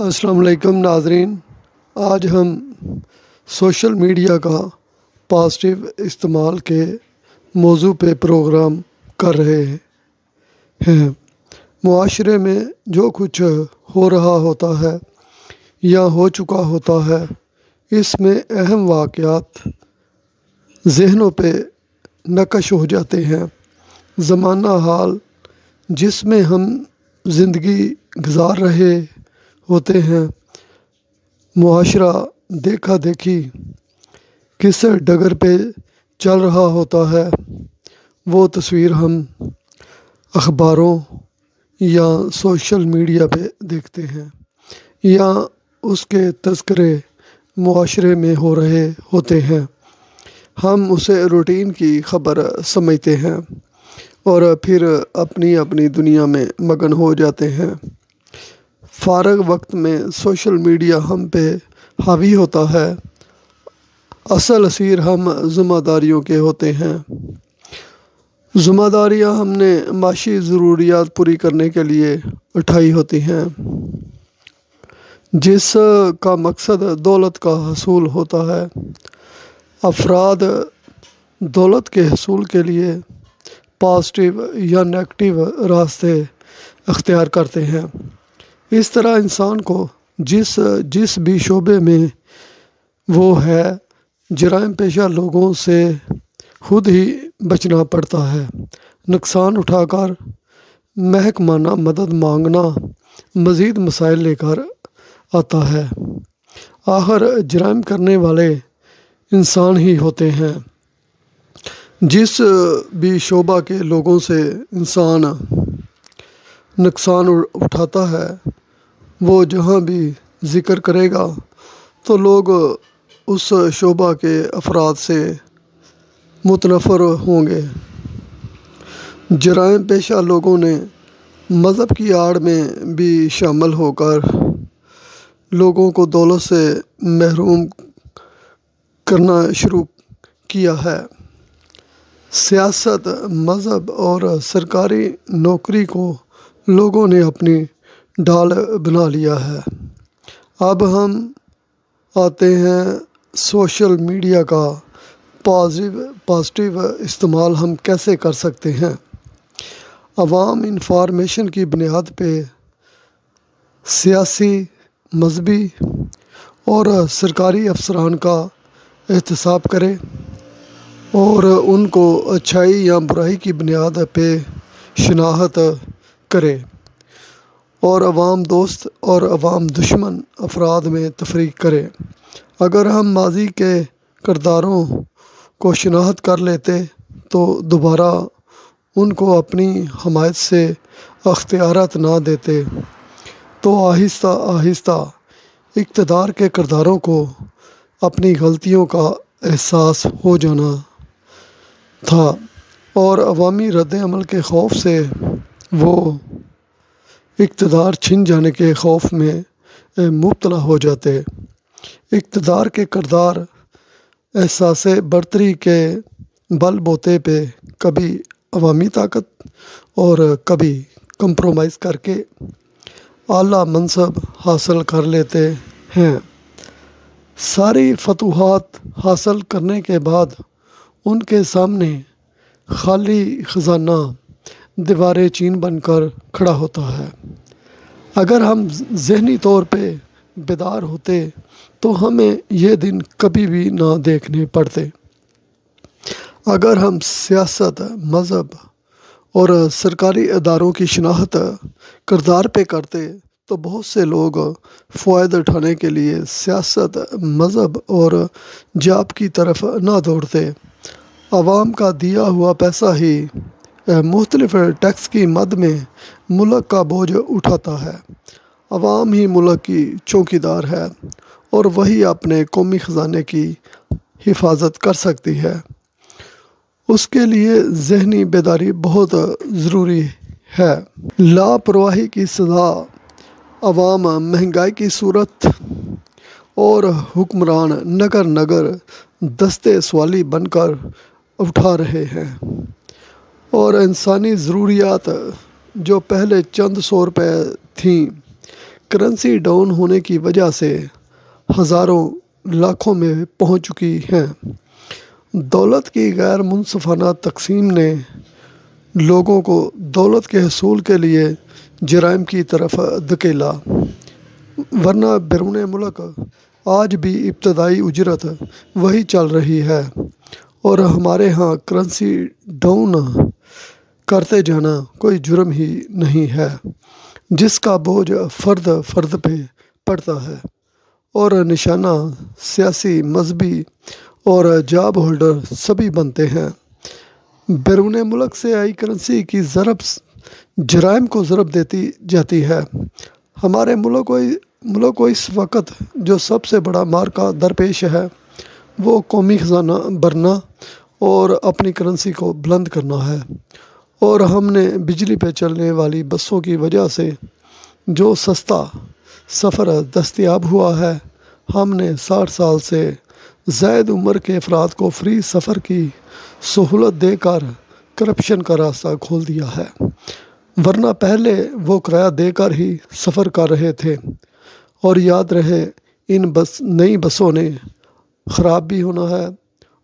السلام علیکم ناظرین، آج ہم سوشل میڈیا کا پازیٹیو استعمال کے موضوع پہ پروگرام کر رہے ہیں۔ معاشرے میں جو کچھ ہو رہا ہوتا ہے یا ہو چکا ہوتا ہے، اس میں اہم واقعات ذہنوں پہ نقش ہو جاتے ہیں۔ زمانہ حال جس میں ہم زندگی گزار رہے ہوتے ہیں، معاشرہ دیکھا دیکھی کس ڈگر پہ چل رہا ہوتا ہے، وہ تصویر ہم اخباروں یا سوشل میڈیا پہ دیکھتے ہیں، یا اس کے تذکرے معاشرے میں ہو رہے ہوتے ہیں۔ ہم اسے روٹین کی خبر سمجھتے ہیں اور پھر اپنی اپنی دنیا میں مگن ہو جاتے ہیں۔ فارغ وقت میں سوشل میڈیا ہم پہ حاوی ہوتا ہے۔ اصل اسیر ہم ذمہ داریوں کے ہوتے ہیں۔ ذمہ داریاں ہم نے معاشی ضروریات پوری کرنے کے لیے اٹھائی ہوتی ہیں، جس کا مقصد دولت کا حصول ہوتا ہے۔ افراد دولت کے حصول کے لیے پازیٹیو یا نیگیٹو راستے اختیار کرتے ہیں۔ اس طرح انسان کو جس بھی شعبے میں وہ ہے، جرائم پیشہ لوگوں سے خود ہی بچنا پڑتا ہے۔ نقصان اٹھا کر محکمانہ مدد مانگنا مزید مسائل لے کر آتا ہے۔ آخر جرائم کرنے والے انسان ہی ہوتے ہیں۔ جس بھی شعبہ کے لوگوں سے انسان نقصان اٹھاتا ہے، وہ جہاں بھی ذکر کرے گا تو لوگ اس شعبہ کے افراد سے متنفر ہوں گے۔ جرائم پیشہ لوگوں نے مذہب کی آڑ میں بھی شامل ہو کر لوگوں کو دولت سے محروم کرنا شروع کیا ہے۔ سیاست، مذہب اور سرکاری نوکری کو لوگوں نے اپنی ڈھال بنا لیا ہے۔ اب ہم آتے ہیں سوشل میڈیا کا پازیٹیو استعمال ہم کیسے کر سکتے ہیں۔ عوام انفارمیشن کی بنیاد پہ سیاسی، مذہبی اور سرکاری افسران کا احتساب کرے اور ان کو اچھائی یا برائی کی بنیاد پہ شناخت کرے، اور عوام دوست اور عوام دشمن افراد میں تفریق کرے۔ اگر ہم ماضی کے کرداروں کو شناخت کر لیتے تو دوبارہ ان کو اپنی حمایت سے اختیارات نہ دیتے تو آہستہ آہستہ اقتدار کے کرداروں کو اپنی غلطیوں کا احساس ہو جانا تھا، اور عوامی رد عمل کے خوف سے وہ اقتدار چھن جانے کے خوف میں مبتلا ہو جاتے۔ اقتدار کے کردار احساس برتری کے بل بوتے پہ کبھی عوامی طاقت اور کبھی کمپرومائز کر کے اعلیٰ منصب حاصل کر لیتے ہیں۔ ساری فتوحات حاصل کرنے کے بعد ان کے سامنے خالی خزانہ دیوار چین بن کر کھڑا ہوتا ہے۔ اگر ہم ذہنی طور پہ بیدار ہوتے تو ہمیں یہ دن کبھی بھی نہ دیکھنے پڑتے۔ اگر ہم سیاست، مذہب اور سرکاری اداروں کی شناخت کردار پہ کرتے تو بہت سے لوگ فوائد اٹھانے کے لیے سیاست، مذہب اور جاب کی طرف نہ دوڑتے۔ عوام کا دیا ہوا پیسہ ہی مختلف ٹیکس کی مد میں ملک کا بوجھ اٹھاتا ہے۔ عوام ہی ملک کی چوکیدار ہے اور وہی اپنے قومی خزانے کی حفاظت کر سکتی ہے۔ اس کے لیے ذہنی بیداری بہت ضروری ہے۔ لاپرواہی کی سزا عوام مہنگائی کی صورت اور حکمران نگر نگر دستے سوالی بن کر اٹھا رہے ہیں، اور انسانی ضروریات جو پہلے چند سو روپے تھیں، کرنسی ڈاؤن ہونے کی وجہ سے ہزاروں لاکھوں میں پہنچ چکی ہیں۔ دولت کی غیر منصفانہ تقسیم نے لوگوں کو دولت کے حصول کے لیے جرائم کی طرف دھکیلا، ورنہ بیرون ملک آج بھی ابتدائی اجرت وہی چل رہی ہے اور ہمارے ہاں کرنسی ڈاؤن کرتے جانا کوئی جرم ہی نہیں ہے، جس کا بوجھ فرد فرد پہ پڑتا ہے اور نشانہ سیاسی، مذہبی اور جاب ہولڈر سبھی بنتے ہیں۔ بیرون ملک سے آئی کرنسی کی ضرب جرائم کو ضرب دیتی جاتی ہے۔ ہمارے ملک کو اس وقت جو سب سے بڑا مارکا درپیش ہے وہ قومی خزانہ بھرنا اور اپنی کرنسی کو بلند کرنا ہے، اور ہم نے بجلی پہ چلنے والی بسوں کی وجہ سے جو سستا سفر دستیاب ہوا ہے، ہم نے 60 سال سے زائد عمر کے افراد کو فری سفر کی سہولت دے کر کرپشن کا راستہ کھول دیا ہے، ورنہ پہلے وہ کرایہ دے کر ہی سفر کر رہے تھے۔ اور یاد رہے، ان نئی بسوں نے خراب بھی ہونا ہے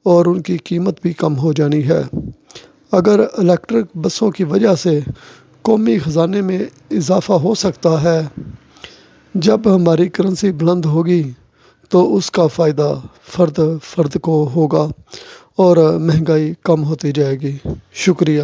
اور ان کی قیمت بھی کم ہو جانی ہے۔ اگر الیکٹرک بسوں کی وجہ سے قومی خزانے میں اضافہ ہو سکتا ہے، جب ہماری کرنسی بلند ہوگی تو اس کا فائدہ فرد فرد کو ہوگا اور مہنگائی کم ہوتی جائے گی۔ شکریہ۔